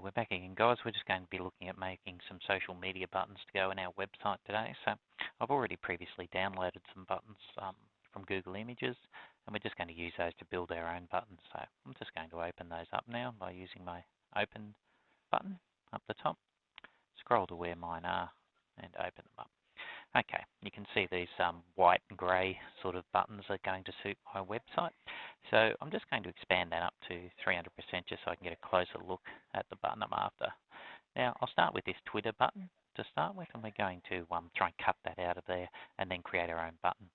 we're back again, guys. We're just going to be looking at making some social media buttons to go on our website today. So I've already previously downloaded some buttons from Google Images, and we're just going to use those to build our own buttons. So I'm just going to open those up now by using my Open button up the top. Scroll to where mine are and open them up. Okay, you can see these white and grey sort of buttons are going to suit my website. So I'm just going to expand that up to 300% just so I can get a closer look at the button I'm after. Now I'll start with this Twitter button to start with, and we're going to try and cut that out of there and then create our own button.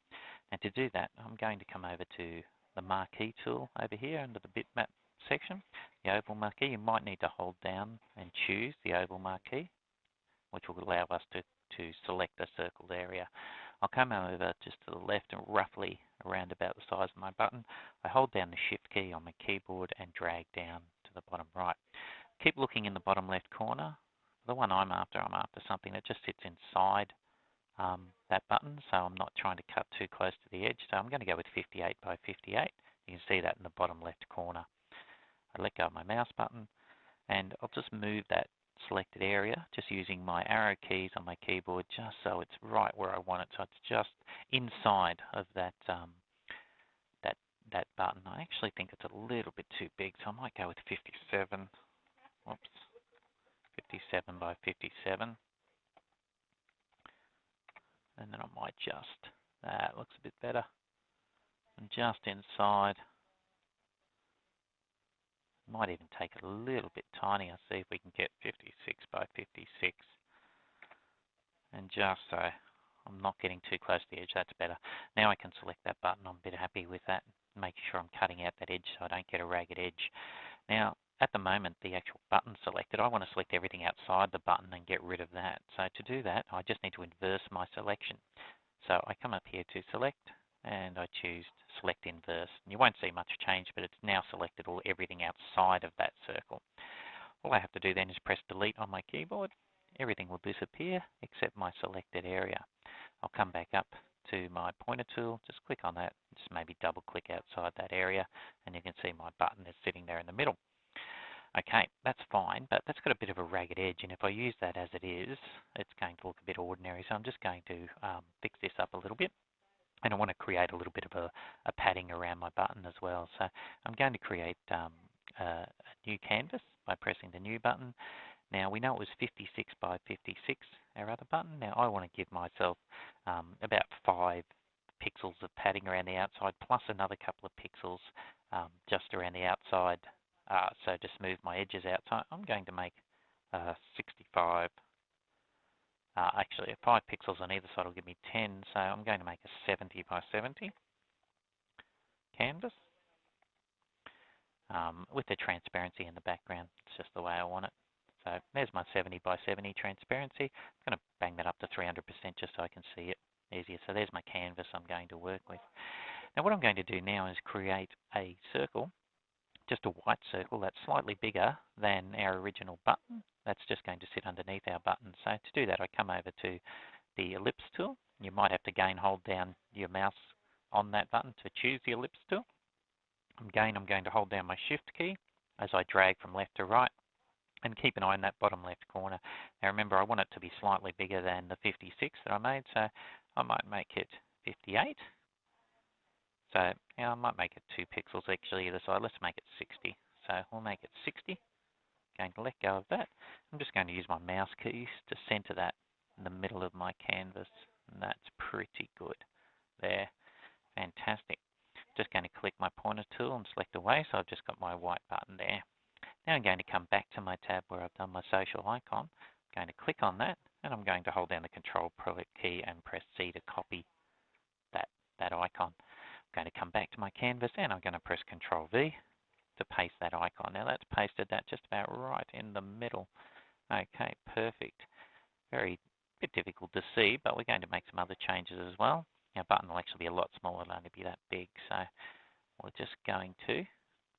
And to do that, I'm going to come over to the marquee tool over here under the bitmap section, the oval marquee. You might need to hold down and choose the oval marquee, which will allow us to select a circled area. I'll come over just to the left and roughly around about the size of my button. I hold down the Shift key on my keyboard and drag down to the bottom right. Keep looking in the bottom left corner. The one I'm after something that just sits inside that button, so I'm not trying to cut too close to the edge. So I'm going to go with 58 by 58. You can see that in the bottom left corner. I let go of my mouse button and I'll just move that selected area just using my arrow keys on my keyboard just so it's right where I want it, so it's just inside of that that button. I actually think it's a little bit too big, so I might go with 57. Whoops, 57 by 57, and then I might just, that looks a bit better, and just inside. Might even take it a little bit tinier, see if we can get 56 by 56. And just so I'm not getting too close to the edge, that's better. Now I can select that button. I'm a bit happy with that, making sure I'm cutting out that edge so I don't get a ragged edge. Now, at the moment, the actual button selected, I want to select everything outside the button and get rid of that. So to do that, I just need to inverse my selection. So I come up here to select, and I choose select inverse. And you won't see much change, but it's now selected everything outside of that circle. All I have to do then is press delete on my keyboard. Everything will disappear except my selected area. I'll come back up to my pointer tool, just click on that, just maybe double click outside that area, and you can see my button is sitting there in the middle. Okay, that's fine, but that's got a bit of a ragged edge, and if I use that as it is, it's going to look a bit ordinary. So I'm just going to fix this up a little bit. And I want to create a little bit of a padding around my button as well. So I'm going to create a new canvas by pressing the new button. Now we know it was 56 by 56, our other button. Now I want to give myself about 5 pixels of padding around the outside, plus another couple of pixels just around the outside. So to smooth my edges out. So I'm going to make 65. Actually, 5 pixels on either side will give me 10, so I'm going to make a 70 by 70 canvas with the transparency in the background. It's just the way I want it. So there's my 70 by 70 transparency. I'm going to bang that up to 300% just so I can see it easier. So there's my canvas I'm going to work with. Now what I'm going to do now is create a circle, just a white circle that's slightly bigger than our original button. That's just going to sit underneath our button. So to do that, I come over to the ellipse tool. You might have to again hold down your mouse on that button to choose the ellipse tool. Again, I'm going to hold down my Shift key as I drag from left to right, and keep an eye on that bottom left corner. Now remember, I want it to be slightly bigger than the 56 that I made, so I might make it 58. So yeah, I might make it 2 pixels actually either side. Let's make it 60. So we'll make it 60. Going to let go of that. I'm just going to use my mouse keys to center that in the middle of my canvas, and that's pretty good there. Fantastic. Just going to click my pointer tool and select away, so I've just got my white button there. Now I'm going to come back to my tab where I've done my social icon. I'm going to click on that, and I'm going to hold down the Control key and press C to copy that icon. I'm going to come back to my canvas, and I'm going to press Control V to paste that icon. Now that's pasted that just about right in the middle. Okay, perfect. Very bit difficult to see, but we're going to make some other changes as well. Our button will actually be a lot smaller, it'll only be that big, so we're just going to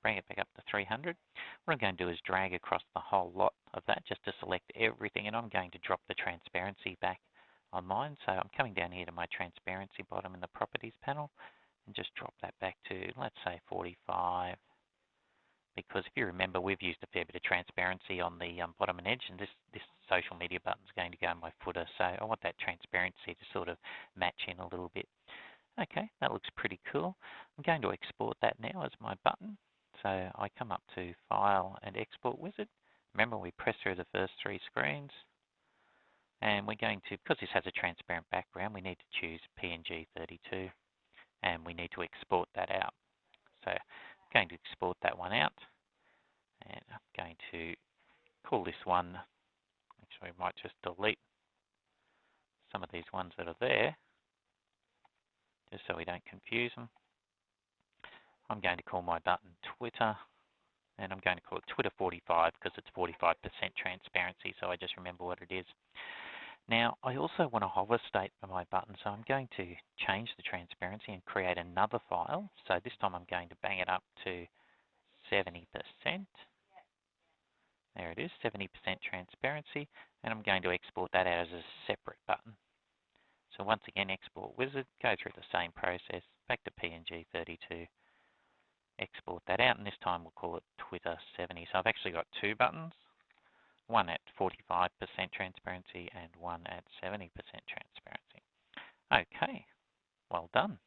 bring it back up to 300. What I'm going to do is drag across the whole lot of that just to select everything, and I'm going to drop the transparency back on mine. So I'm coming down here to my transparency bottom in the properties panel and just drop that back to, let's say, 45. because if you remember, we've used a fair bit of transparency on the bottom and edge, and this social media button is going to go in my footer. So I want that transparency to sort of match in a little bit. Okay, that looks pretty cool. I'm going to export that now as my button. So I come up to File and Export Wizard. Remember, we press through the first 3 screens. And we're going to, because this has a transparent background, we need to choose PNG 32. And we need to export that out. So I'm going to export that one out. And I'm going to call this one, actually we might just delete some of these ones that are there, just so we don't confuse them. I'm going to call my button Twitter, and I'm going to call it Twitter 45 because it's 45% transparency, so I just remember what it is. Now, I also want a hover state for my button, so I'm going to change the transparency and create another file. So this time I'm going to bang it up to 70%. There it is, 70% transparency, and I'm going to export that out as a separate button. So once again, Export Wizard, go through the same process, back to PNG 32, export that out, and this time we'll call it Twitter 70. So I've actually got 2 buttons, one at 45% transparency and one at 70% transparency. Okay, well done.